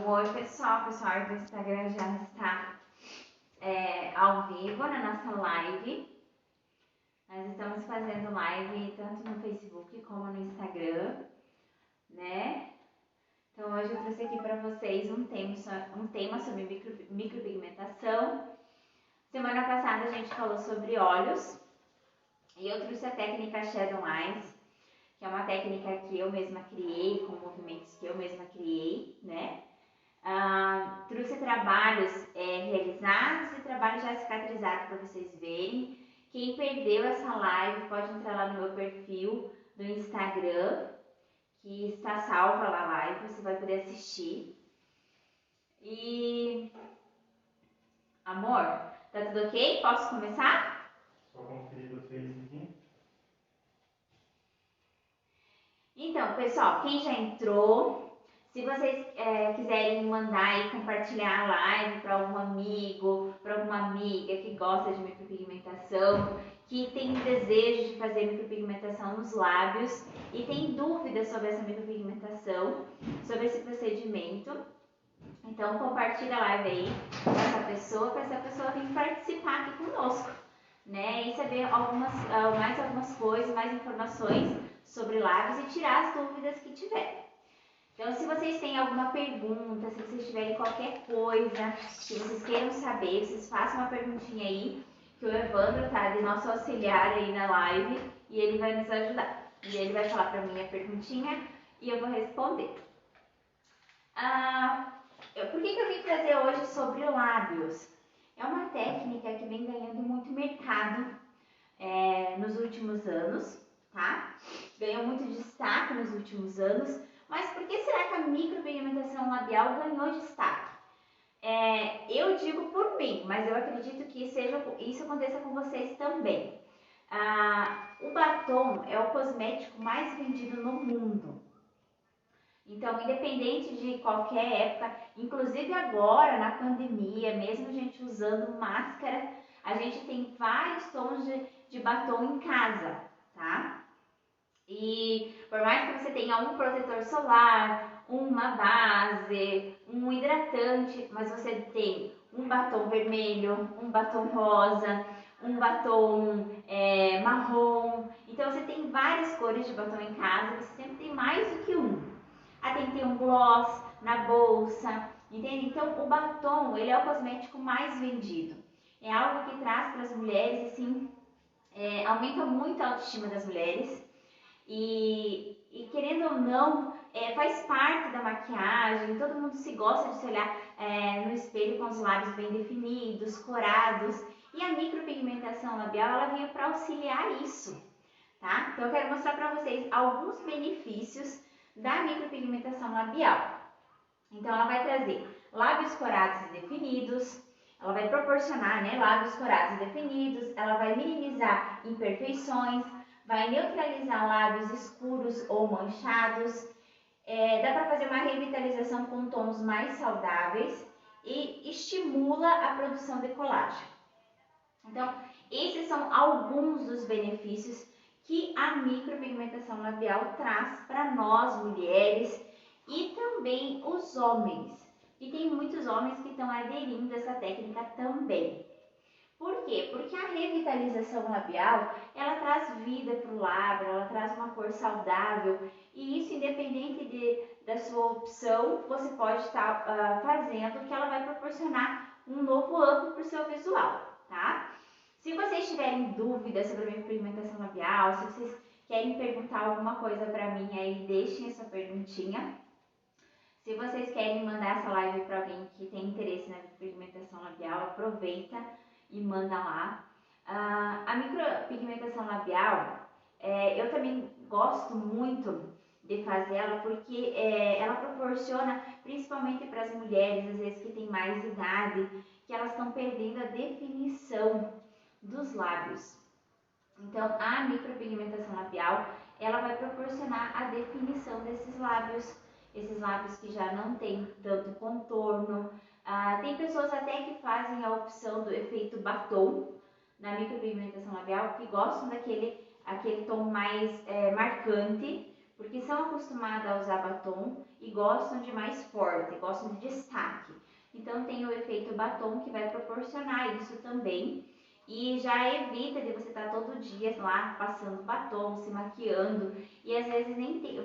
Oi pessoal, o pessoal do Instagram já está ao vivo na nossa live. Nós estamos fazendo live tanto no Facebook como no Instagram, né? Então hoje eu trouxe aqui para vocês um tema sobre micropigmentação. Semana passada a gente falou sobre olhos e eu trouxe a técnica Shadow Eyes, que é uma técnica que eu mesma criei, com movimentos que eu mesma criei, né? Trouxe trabalhos realizados e trabalhos já cicatrizados para vocês verem. Quem perdeu essa live pode entrar lá no meu perfil do Instagram, que está salva lá a live, você vai poder assistir. E amor, tá tudo ok? Posso começar? Só conferir vocês aqui. Então, pessoal, quem já entrou, se vocês quiserem mandar e compartilhar a live para algum amigo, para alguma amiga que gosta de micropigmentação, que tem desejo de fazer micropigmentação nos lábios e tem dúvidas sobre essa micropigmentação, sobre esse procedimento, então compartilha a live aí com essa pessoa, para essa pessoa vir participar aqui conosco, né? E saber mais algumas coisas, mais informações sobre lábios e tirar as dúvidas que tiver. Então, se vocês têm alguma pergunta, se vocês tiverem qualquer coisa que vocês queiram saber, vocês façam uma perguntinha aí, que o Evandro tá de nosso auxiliar aí na live e ele vai nos ajudar. E ele vai falar para mim a perguntinha e eu vou responder. Por que eu vim trazer hoje sobre lábios? É uma técnica que vem ganhando muito mercado nos últimos anos, tá? Ganhou muito destaque nos últimos anos, mas por que será que a micropigmentação labial ganhou destaque? Eu digo por mim, mas eu acredito que isso aconteça com vocês também. O batom é o cosmético mais vendido no mundo. Então, independente de qualquer época, inclusive agora na pandemia, mesmo a gente usando máscara, a gente tem vários tons de batom em casa, tá? E por mais que você tenha um protetor solar, uma base, um hidratante, mas você tem um batom vermelho, um batom rosa, um batom marrom, então você tem várias cores de batom em casa, você sempre tem mais do que um. Tem que ter um gloss na bolsa, entende? Então o batom, ele é o cosmético mais vendido. É algo que traz para as mulheres, assim, aumenta muito a autoestima das mulheres. E querendo ou não, faz parte da maquiagem, todo mundo se gosta de se olhar no espelho com os lábios bem definidos, corados. E a micropigmentação labial, ela veio para auxiliar isso, tá? Então eu quero mostrar para vocês alguns benefícios da micropigmentação labial. Então ela vai trazer lábios corados e definidos, ela vai proporcionar, né, lábios corados e definidos, ela vai minimizar imperfeições, vai neutralizar lábios escuros ou manchados, dá para fazer uma revitalização com tons mais saudáveis e estimula a produção de colágeno. Então, esses são alguns dos benefícios que a micropigmentação labial traz para nós mulheres e também os homens. E tem muitos homens que estão aderindo a essa técnica também. Por quê? Porque a revitalização labial, ela traz vida para o lábio, ela traz uma cor saudável e isso, independente da sua opção, você pode estar fazendo, que ela vai proporcionar um novo ângulo para o seu visual, tá? Se vocês tiverem dúvidas sobre a micropigmentação labial, se vocês querem perguntar alguma coisa para mim aí, deixem essa perguntinha. Se vocês querem mandar essa live para alguém que tem interesse na micropigmentação labial, aproveita e manda lá. A micropigmentação labial, eu também gosto muito de fazer ela porque ela proporciona, principalmente para as mulheres, às vezes que têm mais idade, que elas estão perdendo a definição dos lábios. Então, a micropigmentação labial, ela vai proporcionar a definição desses lábios, esses lábios que já não tem tanto contorno. Tem pessoas até que fazem a opção do efeito batom na micropigmentação labial, que gostam daquele tom mais marcante, porque são acostumadas a usar batom e gostam de mais forte, gostam de destaque. Então tem o efeito batom que vai proporcionar isso também e já evita de você estar todo dia lá passando batom, se maquiando e às vezes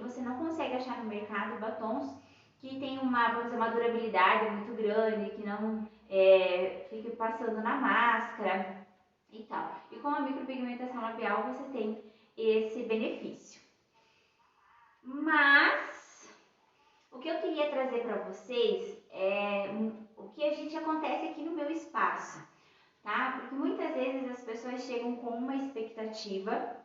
você não consegue achar no mercado batons que tem vamos dizer, uma durabilidade muito grande, que não fique passando na máscara e tal. E com a micropigmentação labial você tem esse benefício. Mas o que eu queria trazer para vocês é o que a gente acontece aqui no meu espaço, tá? Porque muitas vezes as pessoas chegam com uma expectativa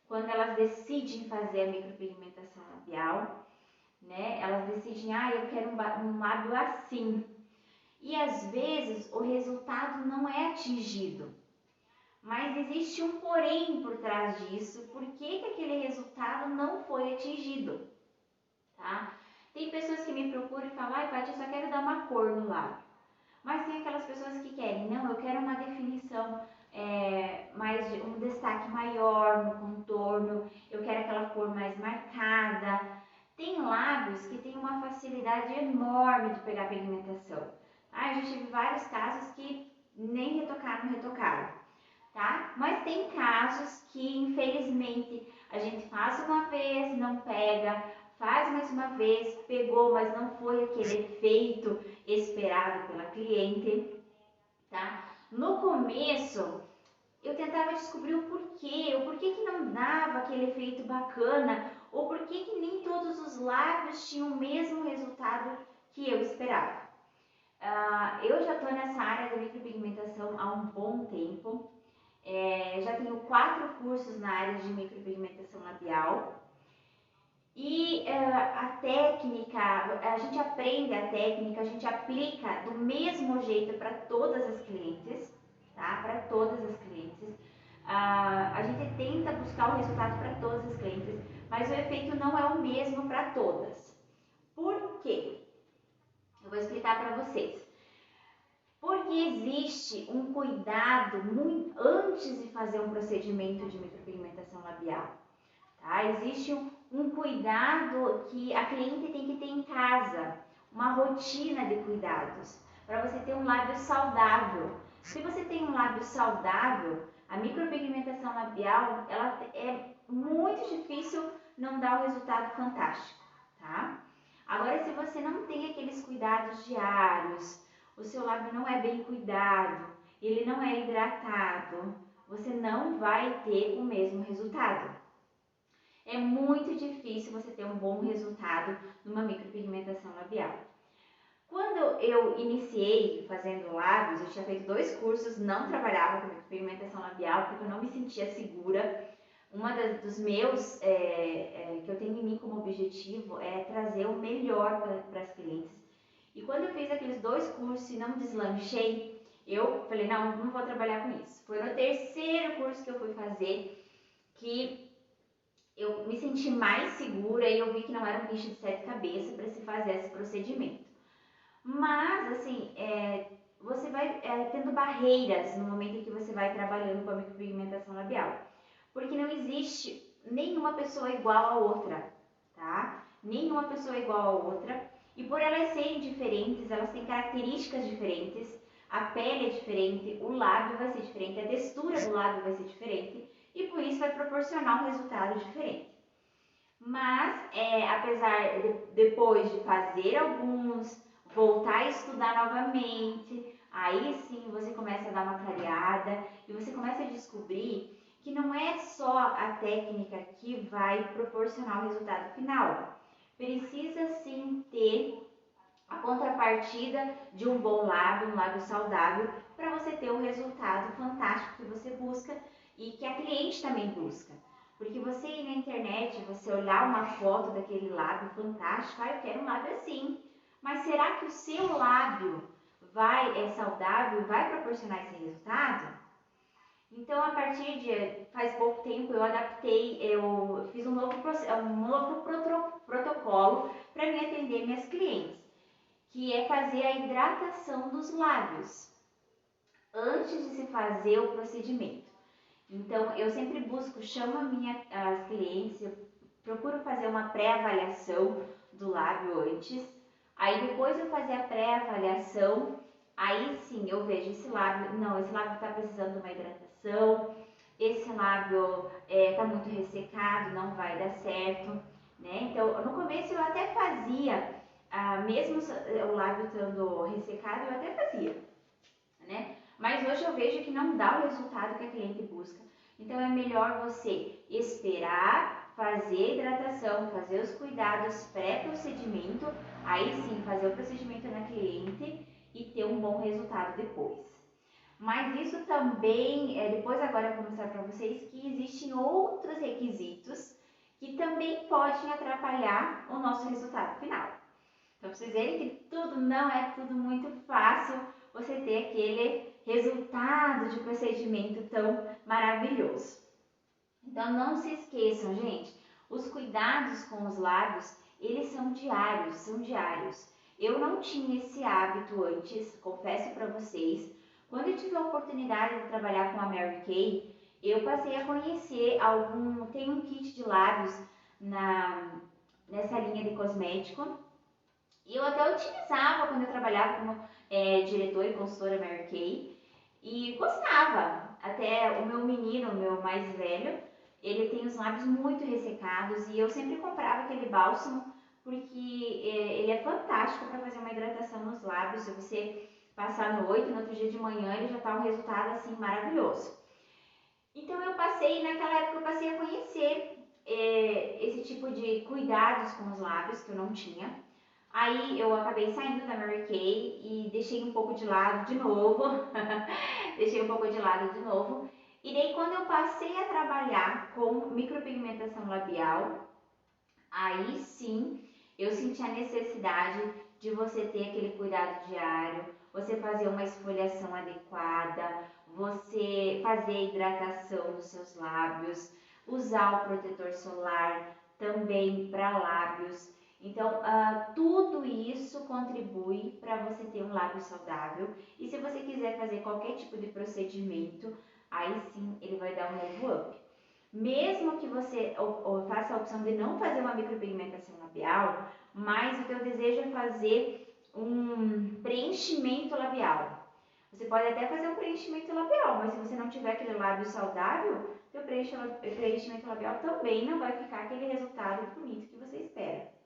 quando elas decidem fazer a micropigmentação labial, né? Elas decidem, eu quero um lábio assim. E às vezes o resultado não é atingido. Mas existe um porém por trás disso, por que aquele resultado não foi atingido, tá? Tem pessoas que me procuram e falam, Paty, eu só quero dar uma cor no lábio. Mas tem aquelas pessoas que querem, não, eu quero uma definição, um destaque maior no contorno, eu quero aquela cor mais marcada. Tem lábios que têm uma facilidade enorme de pegar pigmentação. A gente teve vários casos que nem retocaram. Tá? Mas tem casos que infelizmente a gente faz uma vez, não pega, faz mais uma vez, pegou, mas não foi aquele efeito esperado pela cliente, tá? No começo eu tentava descobrir o porquê que não dava aquele efeito bacana, ou porquê que nem todos os lábios tinham o mesmo resultado que eu esperava. Eu já estou nessa área da micropigmentação há um bom tempo. Já tenho 4 cursos na área de micropigmentação labial e a técnica, a gente aprende a técnica, a gente aplica do mesmo jeito para todas as clientes, tá? Para todas as clientes. A gente tenta buscar o resultado para todas as clientes, mas o efeito não é o mesmo para todas. Por quê? Eu vou explicar para vocês. Porque existe um cuidado muito antes de fazer um procedimento de micropigmentação labial, tá? Existe um cuidado que a cliente tem que ter em casa, uma rotina de cuidados, para você ter um lábio saudável. Se você tem um lábio saudável, a micropigmentação labial, ela é muito difícil não dar o resultado fantástico, tá? Agora, se você não tem aqueles cuidados diários, o seu lábio não é bem cuidado, ele não é hidratado, você não vai ter o mesmo resultado. É muito difícil você ter um bom resultado numa micropigmentação labial. Quando eu iniciei fazendo lábios, eu tinha feito 2 cursos, não trabalhava com micropigmentação labial porque eu não me sentia segura. Dos meus que eu tenho em mim como objetivo é trazer o melhor para as clientes. E quando eu fiz aqueles 2 cursos e não deslanchei, eu falei, não vou trabalhar com isso. Foi no 3º curso que eu fui fazer que eu me senti mais segura e eu vi que não era um bicho de 7 cabeças para se fazer esse procedimento. Mas, assim, você vai tendo barreiras no momento em que você vai trabalhando com a micropigmentação labial. Porque não existe nenhuma pessoa igual a outra, tá? Nenhuma pessoa igual a outra. E por elas serem diferentes, elas têm características diferentes, a pele é diferente, o lábio vai ser diferente, a textura do lábio vai ser diferente e por isso vai proporcionar um resultado diferente. Mas, apesar de depois de fazer alguns, voltar a estudar novamente, aí sim você começa a dar uma clareada e você começa a descobrir que não é só a técnica que vai proporcionar o resultado final. Precisa sim ter a contrapartida de um bom lábio, um lábio saudável, para você ter o resultado fantástico que você busca e que a cliente também busca. Porque você ir na internet, você olhar uma foto daquele lábio fantástico, eu quero um lábio assim. Mas será que o seu lábio é saudável, vai proporcionar esse resultado? Então, a partir de faz pouco tempo, eu fiz um novo protocolo para me atender minhas clientes, que é fazer a hidratação dos lábios antes de se fazer o procedimento. Então, eu sempre chamo as clientes, eu procuro fazer uma pré-avaliação do lábio antes. Aí depois eu fazer a pré-avaliação, aí sim eu vejo esse lábio, não, esse lábio está precisando de uma hidratação, esse lábio está muito ressecado, não vai dar certo, né? Então, no começo eu até fazia, mesmo o lábio estando ressecado, eu até fazia, né? Mas hoje eu vejo que não dá o resultado que a cliente busca. Então, é melhor você esperar, fazer a hidratação, fazer os cuidados pré-procedimento, aí sim fazer o procedimento na cliente e ter um bom resultado depois. Mas isso também, depois agora eu vou mostrar para vocês que existem outros requisitos que também podem atrapalhar o nosso resultado final. Então, pra vocês verem que tudo não é tudo muito fácil você ter aquele resultado de procedimento tão maravilhoso. Então, não se esqueçam, gente, os cuidados com os lábios, eles são diários. Eu não tinha esse hábito antes, confesso para vocês. Quando eu tive a oportunidade de trabalhar com a Mary Kay, eu passei a conhecer tem um kit de lábios nessa linha de cosmético. E eu até utilizava quando eu trabalhava como diretora e consultora Mary Kay. E gostava. Até o meu menino, o meu mais velho, ele tem os lábios muito ressecados e eu sempre comprava aquele bálsamo porque ele é fantástico para fazer uma hidratação nos lábios. Se você passar à noite, no outro dia de manhã, ele já está um resultado assim maravilhoso. Então naquela época eu passei a conhecer esse tipo de cuidados com os lábios que eu não tinha. Aí eu acabei saindo da Mary Kay e deixei um pouco de lado de novo. E daí quando eu passei a trabalhar com micropigmentação labial, aí sim eu senti a necessidade de você ter aquele cuidado diário, você fazer uma esfoliação adequada, você fazer a hidratação dos seus lábios, usar o protetor solar também para lábios. Então, tudo isso contribui para você ter um lábio saudável. E se você quiser fazer qualquer tipo de procedimento, aí sim ele vai dar um novo up. Mesmo que você faça a opção de não fazer uma micropigmentação labial, mas o teu desejo é fazer um preenchimento labial. Você pode até fazer um preenchimento labial, mas se você não tiver aquele lábio saudável, teu preenchimento labial também não vai ficar aquele resultado bonito que você espera.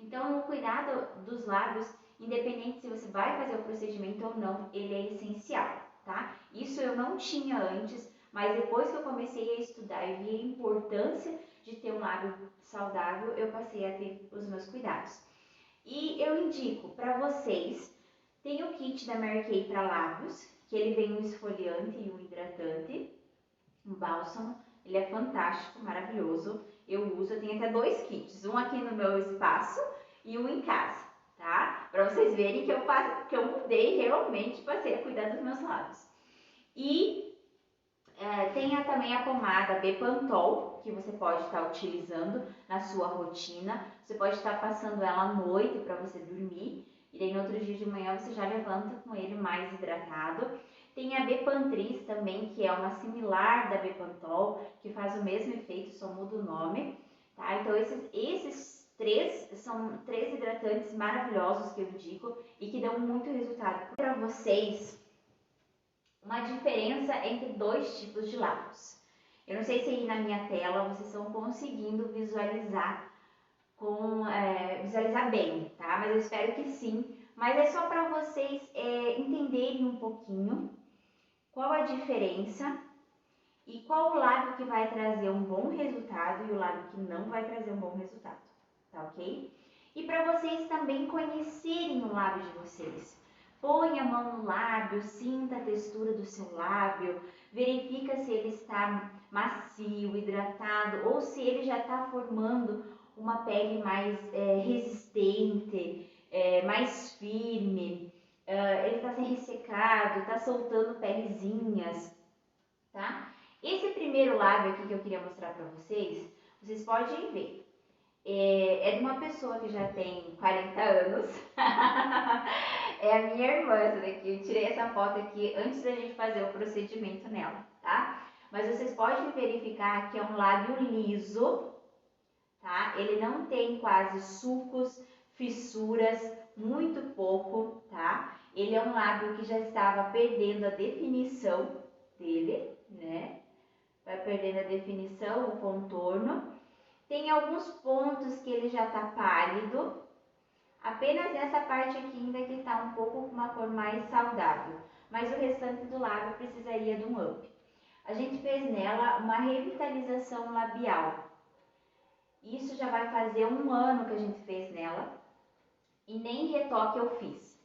Então, o cuidado dos lábios, independente se você vai fazer o procedimento ou não, ele é essencial, tá? Isso eu não tinha antes, mas depois que eu comecei a estudar e vi a importância de ter um lábio saudável, eu passei a ter os meus cuidados. E eu indico para vocês, tem o kit da Mary Kay para lábios, que ele vem um esfoliante e um hidratante, um bálsamo, ele é fantástico, maravilhoso. Eu tenho até 2 kits, um aqui no meu espaço e um em casa, tá? Para vocês verem que eu mudei realmente, passei a cuidar dos meus lábios. E tem também a pomada Bepantol, que você pode estar utilizando na sua rotina. Você pode estar passando ela à noite para você dormir. E daí no outro dia de manhã você já levanta com ele mais hidratado. Tem a Bepantris também, que é uma similar da Bepantol, que faz o mesmo efeito, só muda o nome. Tá? Então esses 3 são 3 hidratantes maravilhosos que eu indico e que dão muito resultado. Para vocês, uma diferença entre 2 tipos de lábios. Eu não sei se aí na minha tela vocês estão conseguindo visualizar bem, tá? Mas eu espero que sim. Mas é só para vocês entenderem um pouquinho qual a diferença e qual o lábio que vai trazer um bom resultado e o lábio que não vai trazer um bom resultado, tá ok? E para vocês também conhecerem o lábio de vocês. Põe a mão no lábio, sinta a textura do seu lábio, verifica se ele está macio, hidratado ou se ele já está formando uma pele mais resistente, mais firme, ele está sem ressecado, está soltando pelezinhas, tá? Esse primeiro lábio aqui que eu queria mostrar para vocês podem ver. É de uma pessoa que já tem 40 anos. É a minha irmã essa daqui. Eu tirei essa foto aqui antes da gente fazer o procedimento nela, tá? Mas vocês podem verificar que é um lábio liso, tá? Ele não tem quase sulcos, fissuras, muito pouco, tá? Ele é um lábio que já estava perdendo a definição dele, né? Vai perdendo a definição, o contorno. Tem alguns pontos que ele já tá pálido. Apenas essa parte aqui ainda que tá um pouco com uma cor mais saudável. Mas o restante do lábio precisaria de um up. A gente fez nela uma revitalização labial. Isso já vai fazer 1 ano que a gente fez nela. E nem retoque eu fiz.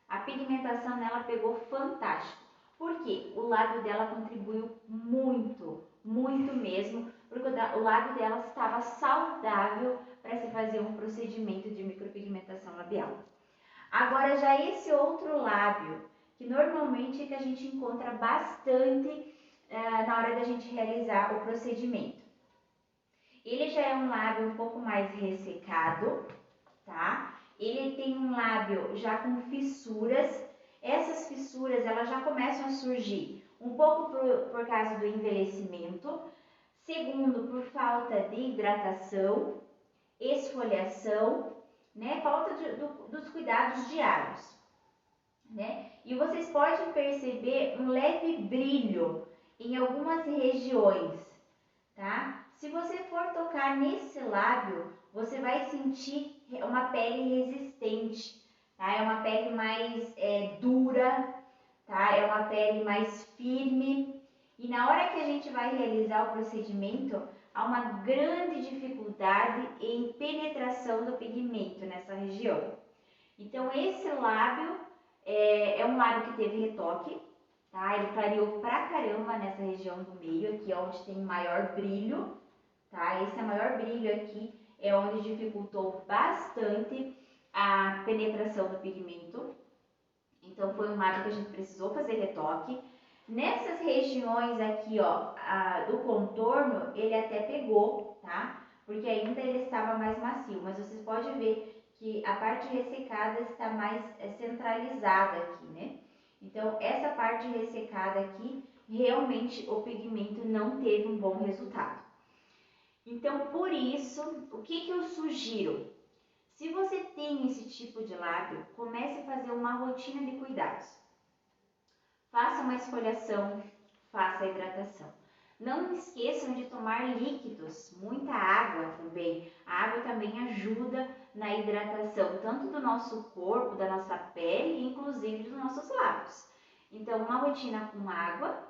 A pigmentação nela pegou fantástico. Por quê? O lábio dela contribuiu muito, muito mesmo, porque o lábio dela estava saudável para se fazer um procedimento de micropigmentação labial. Agora já esse outro lábio, que normalmente é que a gente encontra bastante na hora da gente realizar o procedimento. Ele já é um lábio um pouco mais ressecado, tá? Ele tem um lábio já com fissuras. Essas fissuras elas já começam a surgir um pouco por causa do envelhecimento, segundo por falta de hidratação, esfoliação, né? Falta dos cuidados diários, né? E vocês podem perceber um leve brilho em algumas regiões, tá? Se você for tocar nesse lábio, você vai sentir uma pele resistente, tá? É uma pele mais dura, tá? É uma pele mais firme. E na hora que a gente vai realizar o procedimento, há uma grande dificuldade em penetração do pigmento nessa região. Então esse lábio é um lábio que teve retoque, tá? Ele clareou pra caramba nessa região do meio, aqui onde tem maior brilho, tá? Esse maior brilho aqui é onde dificultou bastante a penetração do pigmento. Então foi um lábio que a gente precisou fazer retoque. Nessas regiões aqui, ó, do contorno, ele até pegou, tá? Porque ainda ele estava mais macio, mas vocês podem ver que a parte ressecada está mais centralizada aqui, né? Então, essa parte ressecada aqui, realmente o pigmento não teve um bom resultado. Então, por isso, o que eu sugiro? Se você tem esse tipo de lábio, comece a fazer uma rotina de cuidados. Faça uma esfoliação, faça a hidratação. Não esqueçam de tomar líquidos, muita água também. A água também ajuda na hidratação, tanto do nosso corpo, da nossa pele, inclusive dos nossos lábios. Então, uma rotina com água,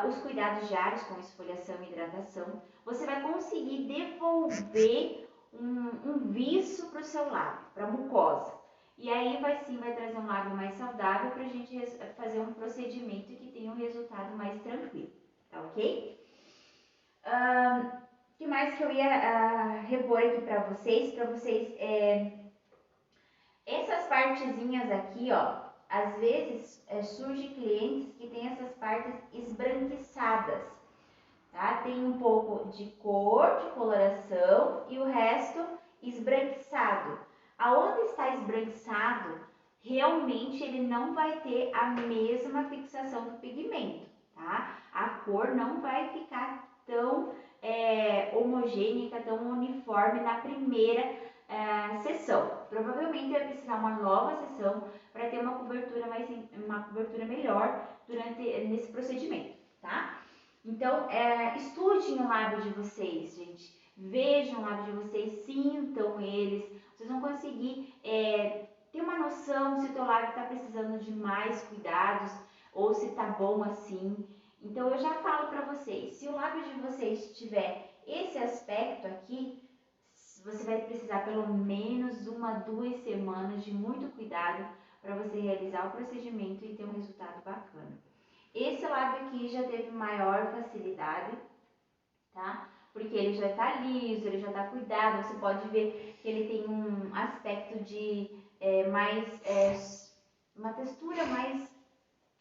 os cuidados diários com esfoliação e hidratação, você vai conseguir devolver um viço para o seu lábio, para a mucosa. E aí vai trazer um lábio mais saudável para a gente fazer um procedimento que tenha um resultado mais tranquilo, tá ok? O que mais que eu ia repor aqui para vocês? Essas partezinhas aqui, ó, às vezes surge clientes que têm essas partes esbranquiçadas, tá? Tem um pouco de cor, de coloração e o resto esbranquiçado. Aonde está esbranquiçado, realmente ele não vai ter a mesma fixação do pigmento, tá? A cor não vai ficar tão homogênea, tão uniforme na primeira sessão. Provavelmente vai precisar uma nova sessão para ter uma cobertura melhor nesse procedimento, tá? Então, estudem o lábio de vocês, gente. Vejam o lábio de vocês, sintam eles. Vocês vão conseguir ter uma noção se o teu lábio está precisando de mais cuidados ou se está bom assim. Então, eu já falo para vocês, se o lábio de vocês tiver esse aspecto aqui, você vai precisar pelo menos 1-2 semanas de muito cuidado para você realizar o procedimento e ter um resultado bacana. Esse lábio aqui já teve maior facilidade, tá? Porque ele já tá liso, ele já tá cuidado. Você pode ver que ele tem um aspecto de uma textura mais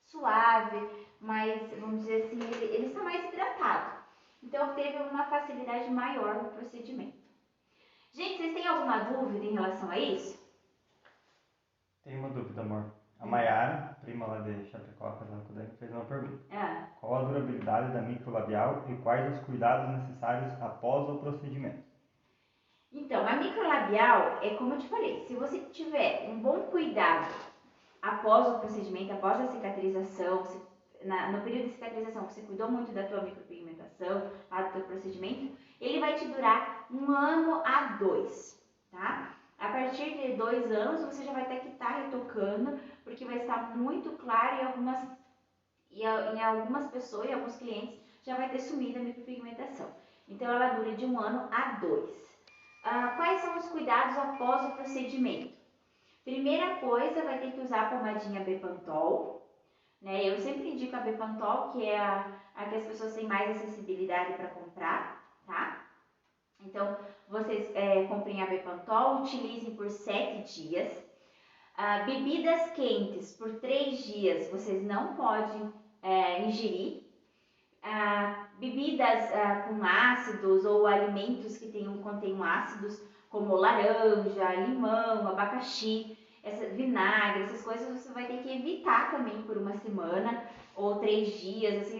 suave, mais, vamos dizer assim, ele está mais hidratado. Então teve uma facilidade maior no procedimento. Gente, vocês têm alguma dúvida em relação a isso? Tem uma dúvida, amor. A Mayara, prima lá de Chapecó, casada com o Dani, fez uma pergunta. Qual a durabilidade da microlabial e quais os cuidados necessários após o procedimento? Então, a microlabial é como eu te falei, se você tiver um bom cuidado após o procedimento, após a cicatrização, no período de cicatrização, você cuidou muito da tua micropigmentação, lá do teu procedimento, ele vai te durar 1 ano a 2, tá? A partir de 2 anos, você já vai ter que estar retocando, porque vai estar muito claro em algumas pessoas, em alguns clientes, já vai ter sumido a micropigmentação. Então, ela dura de 1 ano a 2. Quais são os cuidados após o procedimento? Primeira coisa, vai ter que usar a pomadinha Bepantol, né? Eu sempre indico a Bepantol, que é a que as pessoas têm mais acessibilidade para comprar, tá? Então, vocês comprem a Bepantol, utilizem por 7 dias. Bebidas quentes por 3 dias, vocês não podem ingerir. Bebidas com ácidos ou alimentos que contenham ácidos, como laranja, limão, abacaxi, vinagre, essas coisas você vai ter que evitar também por 1 semana ou 3 dias. Assim,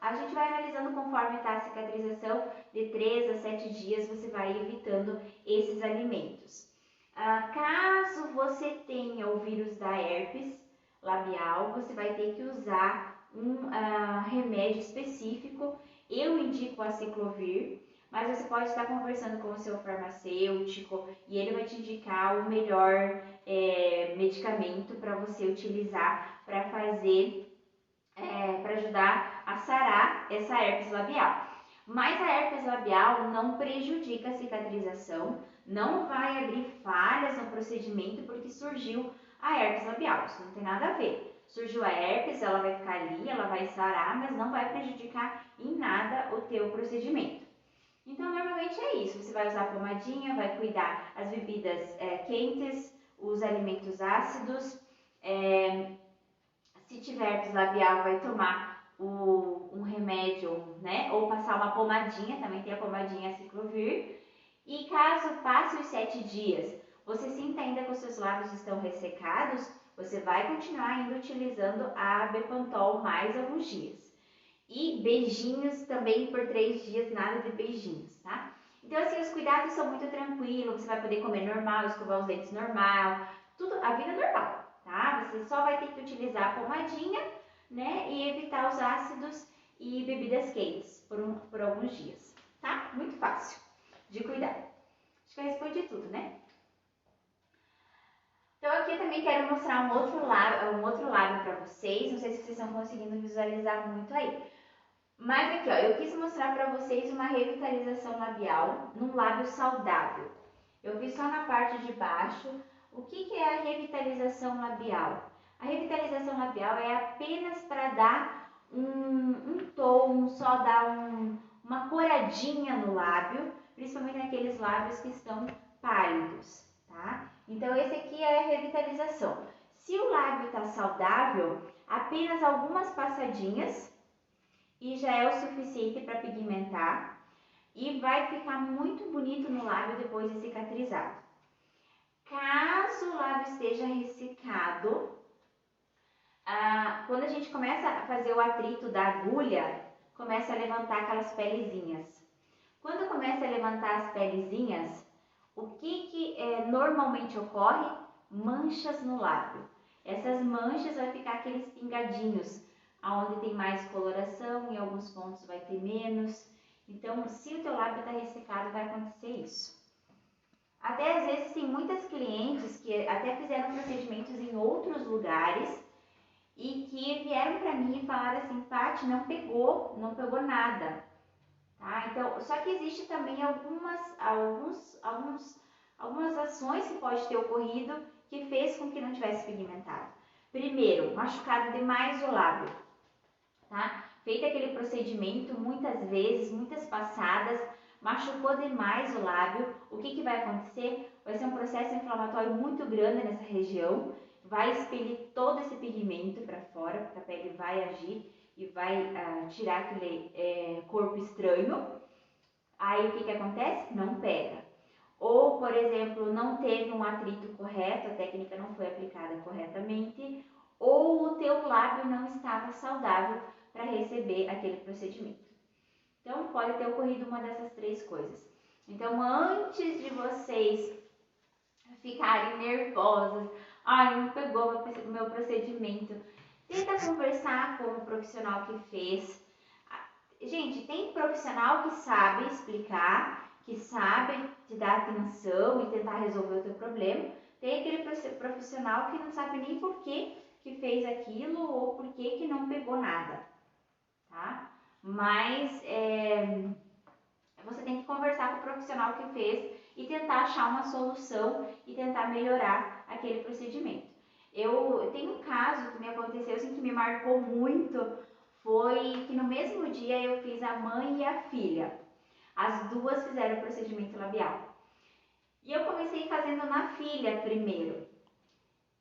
a gente vai analisando conforme está a cicatrização, de 3 a 7 dias você vai evitando esses alimentos. Caso você tenha o vírus da herpes labial, você vai ter que usar um remédio específico. Eu indico a Ciclovir, mas você pode estar conversando com o seu farmacêutico e ele vai te indicar o melhor medicamento para você utilizar para para ajudar a sarar essa herpes labial. Mas a herpes labial não prejudica a cicatrização, não vai abrir falhas no procedimento porque surgiu a herpes labial, isso não tem nada a ver. Surgiu a herpes, ela vai ficar ali, ela vai sarar, mas não vai prejudicar em nada o teu procedimento. Então, normalmente é isso, você vai usar a pomadinha, vai cuidar as bebidas quentes, os alimentos ácidos, se tiver herpes labial, vai tomar um remédio, né? Ou passar uma pomadinha, também tem a pomadinha Ciclovir. E caso passe os 7 dias, você sinta ainda que os seus lábios estão ressecados, você vai continuar ainda utilizando a Bepantol mais alguns dias. E beijinhos também por 3 dias, nada de beijinhos, tá? Então, assim, os cuidados são muito tranquilos, você vai poder comer normal, escovar os dentes normal, tudo, a vida normal, tá? Você só vai ter que utilizar a pomadinha, né? E evitar os ácidos e bebidas quentes por alguns dias, tá? Muito fácil de cuidar. Acho que eu respondi tudo, né? Então aqui eu também quero mostrar um outro lábio para vocês. Não sei se vocês estão conseguindo visualizar muito aí. Mas aqui, ó, eu quis mostrar para vocês uma revitalização labial num lábio saudável. Eu fiz só na parte de baixo. O que é a revitalização labial? A revitalização labial é apenas para dar um tom, só dar uma coradinha no lábio, principalmente naqueles lábios que estão pálidos, tá? Então, esse aqui é a revitalização. Se o lábio está saudável, apenas algumas passadinhas e já é o suficiente para pigmentar e vai ficar muito bonito no lábio depois de cicatrizado. Caso o lábio esteja ressecado, quando a gente começa a fazer o atrito da agulha, começa a levantar aquelas pelezinhas. Quando começa a levantar as pelezinhas, o que normalmente ocorre? Manchas no lábio. Essas manchas vai ficar aqueles pingadinhos, aonde tem mais coloração, em alguns pontos vai ter menos. Então, se o teu lábio está ressecado, vai acontecer isso. Até às vezes tem muitas clientes que até fizeram procedimentos em outros lugares e que vieram para mim e falaram assim, Paty, não pegou nada. Tá? Então, só que existe também algumas ações que pode ter ocorrido que fez com que não tivesse pigmentado. Primeiro, machucado demais o lábio, tá? Feito aquele procedimento muitas vezes, muitas passadas, machucou demais o lábio. O que vai acontecer? Vai ser um processo inflamatório muito grande nessa região, vai expelir todo esse pigmento para fora, porque a pele vai agir e vai tirar aquele corpo estranho. Aí o que acontece? Não pega. Ou, por exemplo, não teve um atrito correto, a técnica não foi aplicada corretamente, ou o teu lábio não estava saudável para receber aquele procedimento. Então, pode ter ocorrido uma dessas 3 coisas. Então, antes de vocês ficarem nervosas, ai, não pegou o meu procedimento, tenta conversar com o profissional que fez. Gente, tem profissional que sabe explicar, que sabe te dar atenção e tentar resolver o teu problema. Tem aquele profissional que não sabe nem por que fez aquilo ou por que não pegou nada, tá? Mas você tem que conversar com o profissional que fez e tentar achar uma solução e tentar melhorar aquele procedimento. Eu tenho um caso que me aconteceu assim, que me marcou muito, foi que no mesmo dia eu fiz a mãe e a filha. As duas fizeram o procedimento labial. E eu comecei fazendo na filha primeiro.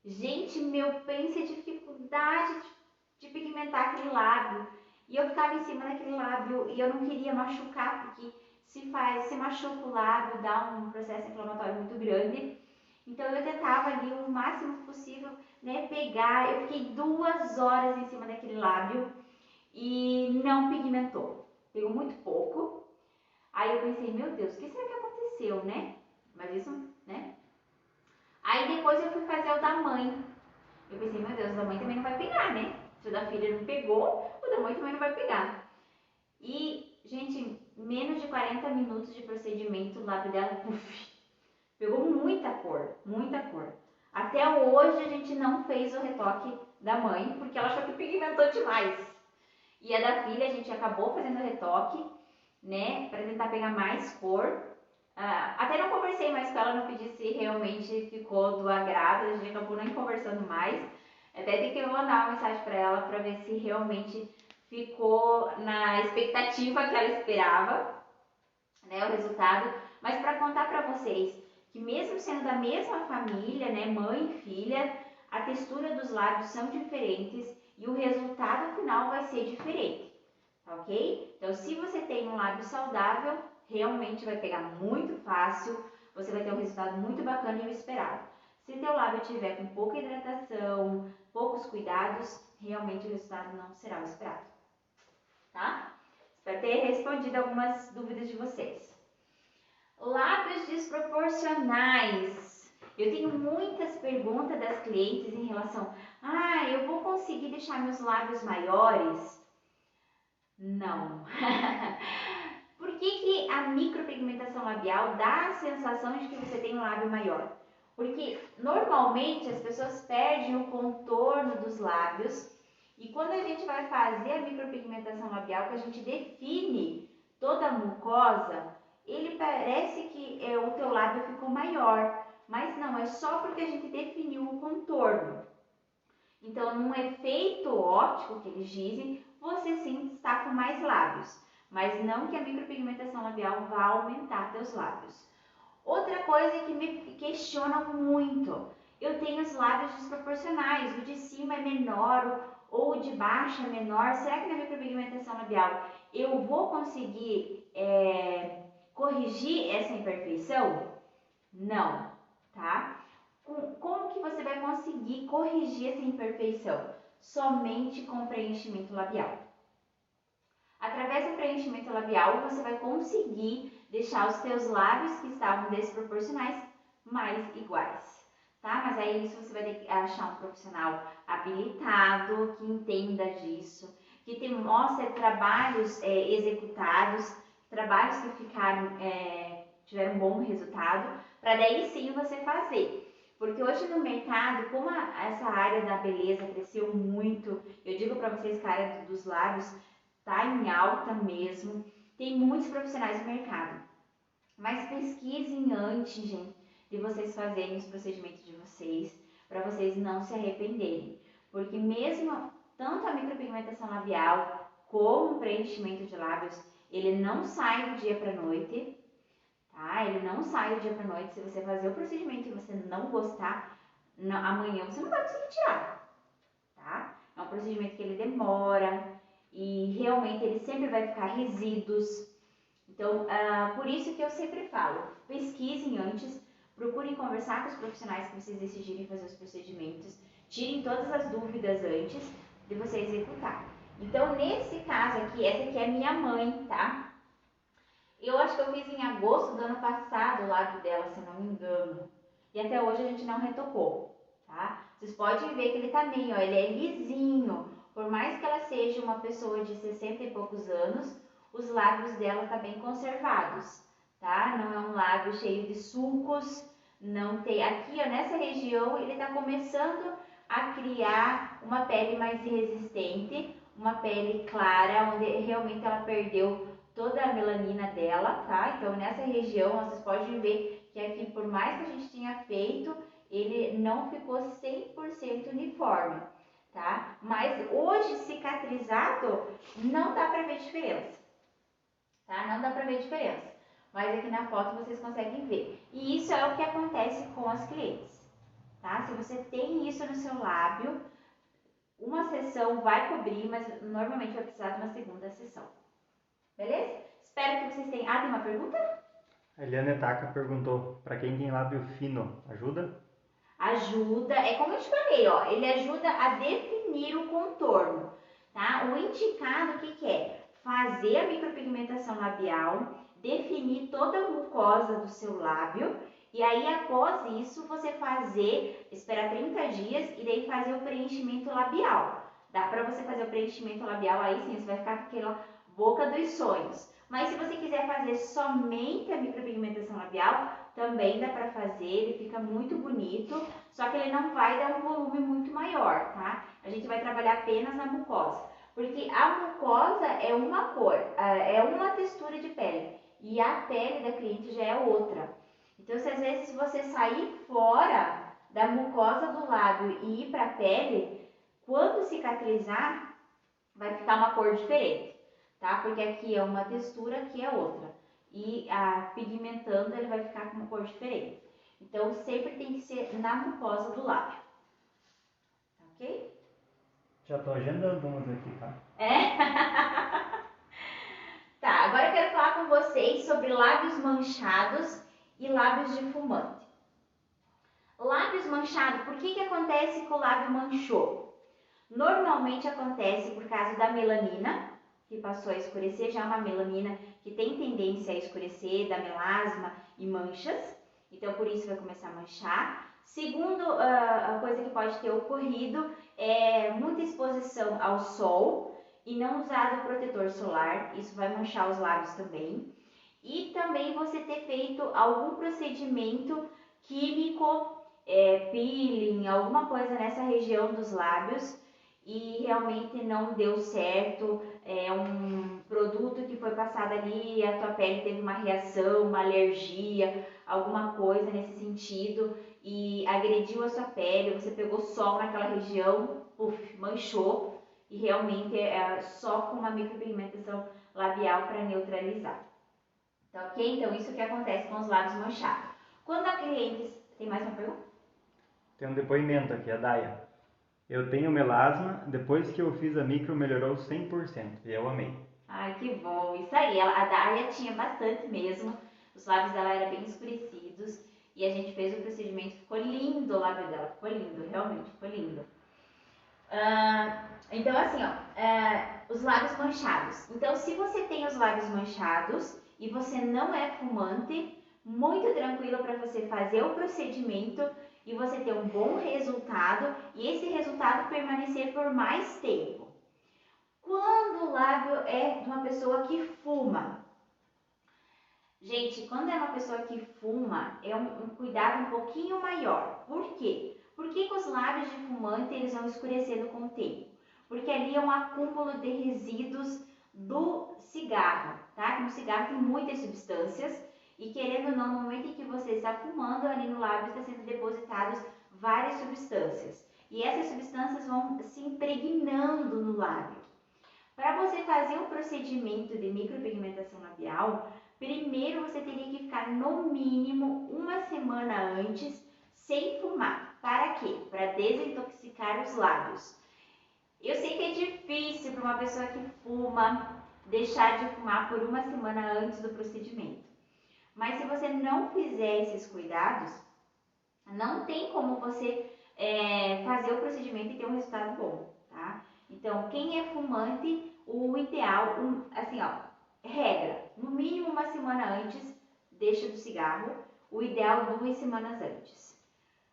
Gente, pense a dificuldade de pigmentar aquele lábio. E eu ficava em cima daquele lábio e eu não queria machucar, porque se machuca o lábio, dá um processo inflamatório muito grande. Então eu tentava ali o máximo possível, né, pegar. Eu fiquei 2 horas em cima daquele lábio e não pigmentou. Pegou muito pouco. Aí eu pensei, meu Deus, o que será que aconteceu, né? Mas isso, né? Aí depois eu fui fazer o da mãe. Eu pensei, meu Deus, o da mãe também não vai pegar, né? Se o da filha não pegou, o da mãe também não vai pegar. E, gente, menos de 40 minutos de procedimento, o lábio dela, puff, pegou muita cor, muita cor. Até hoje a gente não fez o retoque da mãe, porque ela achou que pigmentou demais. E a da filha a gente acabou fazendo o retoque, né, para tentar pegar mais cor. Até não conversei mais com ela, não pedi se realmente ficou do agrado, a gente acabou nem conversando mais. Até tem que mandar uma mensagem para ela para ver se realmente ficou na expectativa que ela esperava, né, o resultado. Mas para contar para vocês que mesmo sendo da mesma família, né, mãe e filha, a textura dos lábios são diferentes e o resultado final vai ser diferente, ok? Então, se você tem um lábio saudável, realmente vai pegar muito fácil, você vai ter um resultado muito bacana e o esperado. Se teu lábio tiver com pouca hidratação, poucos cuidados, realmente o resultado não será o esperado, tá? Espero ter respondido algumas dúvidas de vocês. Lábios desproporcionais. Eu tenho muitas perguntas das clientes em relação, eu vou conseguir deixar meus lábios maiores? Não. Por que a micropigmentação labial dá a sensação de que você tem um lábio maior? Porque normalmente as pessoas perdem o contorno dos lábios e quando a gente vai fazer a micropigmentação labial, que a gente define toda a mucosa, ele parece que o teu lábio ficou maior, mas não, é só porque a gente definiu o contorno. Então, num efeito óptico que eles dizem, você sim está com mais lábios, mas não que a micropigmentação labial vá aumentar teus lábios. Outra coisa que me questionam muito, eu tenho os lábios desproporcionais, o de cima é menor ou o de baixo é menor, será que na micropigmentação labial eu vou conseguir corrigir essa imperfeição? Não, tá? Como que você vai conseguir corrigir essa imperfeição? Somente com preenchimento labial. Através do preenchimento labial, você vai conseguir deixar os teus lábios que estavam desproporcionais mais iguais, tá? Mas aí isso você vai ter que achar um profissional habilitado, que entenda disso, que mostre trabalhos executados, trabalhos que tiveram um bom resultado, para daí sim você fazer. Porque hoje no mercado, como essa área da beleza cresceu muito, eu digo para vocês que a área dos lábios está em alta mesmo, tem muitos profissionais no mercado. Mas pesquisem antes, gente, de vocês fazerem os procedimentos de vocês, para vocês não se arrependerem. Porque mesmo tanto a micropigmentação labial como o preenchimento de lábios, ele não sai do dia para noite, tá? Ele não sai do dia para noite. Se você fazer o procedimento e você não gostar, amanhã você não vai conseguir tirar, tá? É um procedimento que ele demora e realmente ele sempre vai ficar resíduos. Então, por isso que eu sempre falo, pesquisem antes, procurem conversar com os profissionais que vocês decidirem fazer os procedimentos, tirem todas as dúvidas antes de você executar. Então, nesse caso aqui, essa aqui é minha mãe, tá? Eu acho que eu fiz em agosto do ano passado o lábio dela, se eu não me engano. E até hoje a gente não retocou, tá? Vocês podem ver que ele tá meio, ó, ele é lisinho. Por mais que ela seja uma pessoa de 60 e poucos anos, os lábios dela tá bem conservados, tá? Não é um lábio cheio de sulcos, não tem... Aqui, ó, nessa região, ele tá começando a criar uma pele mais resistente, uma pele clara, onde realmente ela perdeu toda a melanina dela, tá? Então, nessa região, vocês podem ver que aqui, por mais que a gente tenha feito, ele não ficou 100% uniforme, tá? Mas hoje, cicatrizado, não dá pra ver diferença, tá? Não dá pra ver diferença. Mas aqui na foto vocês conseguem ver. E isso é o que acontece com as clientes, tá? Se você tem isso no seu lábio, uma sessão vai cobrir, mas normalmente vai precisar de uma segunda sessão. Beleza? Espero que vocês tenham... Ah, tem uma pergunta? A Eliane Taka perguntou, para quem tem lábio fino, ajuda? Ajuda, é como eu te falei, ó, ele ajuda a definir o contorno, tá? O indicado, o que é? Fazer a micropigmentação labial, definir toda a mucosa do seu lábio e aí após isso você esperar 30 dias e daí fazer o preenchimento labial. Dá pra você fazer o preenchimento labial, aí sim, você vai ficar com aquela boca dos sonhos. Mas se você quiser fazer somente a micropigmentação labial, também dá pra fazer, ele fica muito bonito, só que ele não vai dar um volume muito maior, tá? A gente vai trabalhar apenas na mucosa, porque a mucosa é uma cor, é uma textura de pele, e a pele da cliente já é outra. Então, se às vezes você sair fora da mucosa do lábio e ir pra pele, quando cicatrizar, vai ficar uma cor diferente, tá? Porque aqui é uma textura, aqui é outra. E pigmentando ele vai ficar com uma cor diferente. Então sempre tem que ser na mucosa do lábio. Ok? Já tô agendando umas aqui, tá? É? Tá, agora eu quero falar com vocês sobre lábios manchados e lábios de fumante. Lábios manchados, por que acontece que o lábio manchou? Normalmente acontece por causa da melanina, que passou a escurecer, já é uma melanina que tem tendência a escurecer, da melasma e manchas, então por isso vai começar a manchar. Segundo, a coisa que pode ter ocorrido é muita exposição ao sol e não usado protetor solar, isso vai manchar os lábios também. E também você ter feito algum procedimento químico, peeling, alguma coisa nessa região dos lábios, e realmente não deu certo, é um produto que foi passado ali, a tua pele teve uma reação, uma alergia, alguma coisa nesse sentido e agrediu a sua pele, você pegou sol naquela região, manchou e realmente é só com uma micropigmentação labial para neutralizar. Tá ok? Então isso que acontece com os lábios manchados. Quando a cliente... Tem mais uma pergunta? Tem um depoimento aqui, a Daya. Eu tenho melasma, depois que eu fiz a micro melhorou 100% e eu amei. Ai, que bom, isso aí, a Dália tinha bastante mesmo, os lábios dela eram bem escurecidos e a gente fez o procedimento, ficou lindo o lábio dela, ficou lindo, realmente ficou lindo. Então assim, ó, os lábios manchados. Então se você tem os lábios manchados e você não é fumante, muito tranquilo para você fazer o procedimento e você ter um bom resultado e esse resultado permanecer por mais tempo. Quando o lábio é de uma pessoa que fuma, gente, quando é uma pessoa que fuma, é um cuidado um pouquinho maior. Por quê? Por que os lábios de fumante eles vão escurecendo com o tempo? Porque ali é um acúmulo de resíduos do cigarro, tá? No cigarro tem muitas substâncias e querendo ou não, no momento em que você está fumando, ali no lábio está sendo depositados várias substâncias. E essas substâncias vão se impregnando no lábio. Para você fazer um procedimento de micropigmentação labial, primeiro você teria que ficar no mínimo uma semana antes sem fumar. Para quê? Para desintoxicar os lábios. Eu sei que é difícil para uma pessoa que fuma deixar de fumar por uma semana antes do procedimento. Mas se você não fizer esses cuidados, não tem como você fazer o procedimento e ter um resultado bom, tá? Então, quem é fumante, o ideal, assim ó, regra, No mínimo uma semana antes, deixa do cigarro. O ideal 2 semanas antes.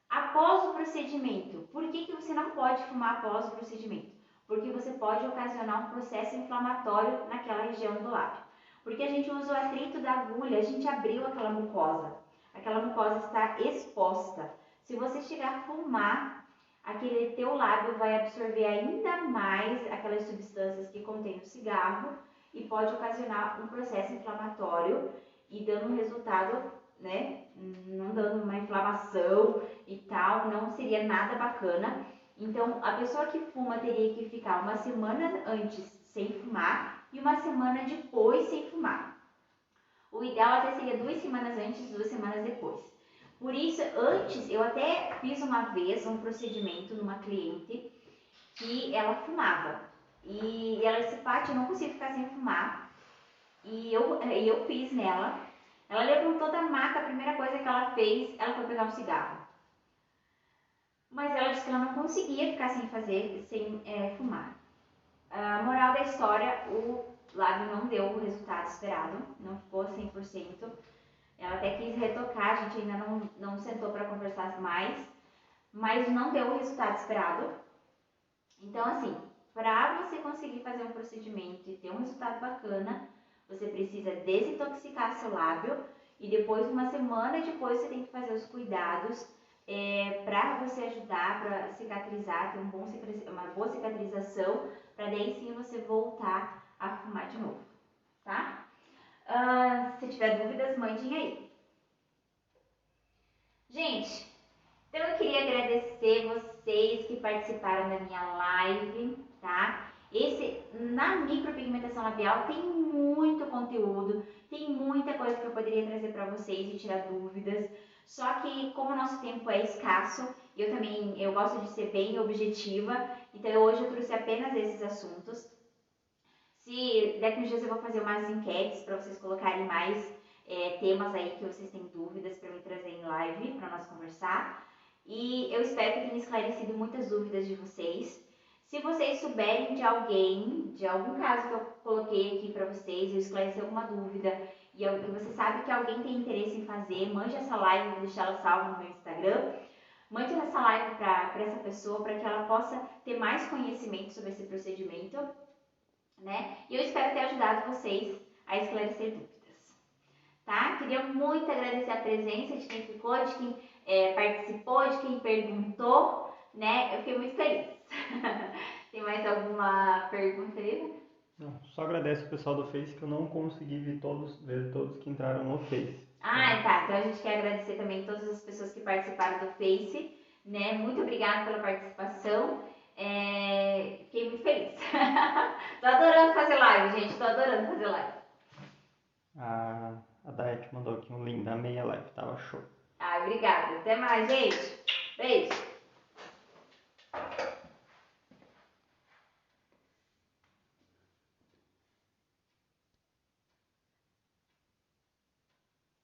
Após o procedimento, por que você não pode fumar após o procedimento? Porque você pode ocasionar um processo inflamatório naquela região do lábio. Porque a gente usa o atrito da agulha, a gente abriu aquela mucosa está exposta. Se você chegar a fumar, aquele teu lábio vai absorver ainda mais aquelas substâncias que contém o cigarro e pode ocasionar um processo inflamatório e dando um resultado, né, não dando uma inflamação e tal, não seria nada bacana. Então, a pessoa que fuma teria que ficar uma semana antes sem fumar e uma semana depois sem fumar. O ideal até seria 2 semanas antes, 2 semanas depois. Por isso, antes, eu até fiz uma vez um procedimento numa cliente que ela fumava. E ela disse, Paty, eu não consigo ficar sem fumar. E eu fiz nela. Ela levantou da maca, a primeira coisa que ela fez, ela foi pegar um cigarro. Mas ela disse que ela não conseguia ficar sem fumar. A moral da história, o lábio não deu o resultado esperado, não ficou 100%. Ela até quis retocar, a gente ainda não sentou para conversar mais, mas não deu o resultado esperado. Então, assim, para você conseguir fazer um procedimento e ter um resultado bacana, você precisa desintoxicar seu lábio e depois, uma semana depois, você tem que fazer os cuidados para você ajudar, para cicatrizar, ter uma boa cicatrização, para daí sim você voltar a fumar de novo, tá? Se tiver dúvidas, mandem aí. Gente, então eu queria agradecer vocês que participaram da minha live, tá? Na micropigmentação labial tem muito conteúdo, tem muita coisa que eu poderia trazer para vocês e tirar dúvidas. Só que como o nosso tempo é escasso, eu gosto de ser bem objetiva, então hoje eu trouxe apenas esses assuntos. Se daqui uns dias eu vou fazer umas enquetes para vocês colocarem mais temas aí que vocês têm dúvidas para me trazer em live para nós conversar. E eu espero que tenha esclarecido muitas dúvidas de vocês. Se vocês souberem de algum caso que eu coloquei aqui para vocês, eu esclareci alguma dúvida e você sabe que alguém tem interesse em fazer, mande essa live, vou deixar ela salva no meu Instagram. Mande essa live para essa pessoa, para que ela possa ter mais conhecimento sobre esse procedimento, né? E eu espero ter ajudado vocês a esclarecer dúvidas, tá? Queria muito agradecer a presença de quem ficou, de quem participou, de quem perguntou, né? Eu fiquei muito feliz. Tem mais alguma pergunta aí? Não, só agradeço o pessoal do Face que eu não consegui ver todos que entraram no Face. Ah, tá. Então a gente quer agradecer também todas as pessoas que participaram do Face, né? Muito obrigada pela participação. Fiquei muito feliz. Tô adorando fazer live, gente. Tô adorando fazer live. A Dayat mandou aqui um link da meia live, tava show. Obrigada. Até mais, gente. Beijo.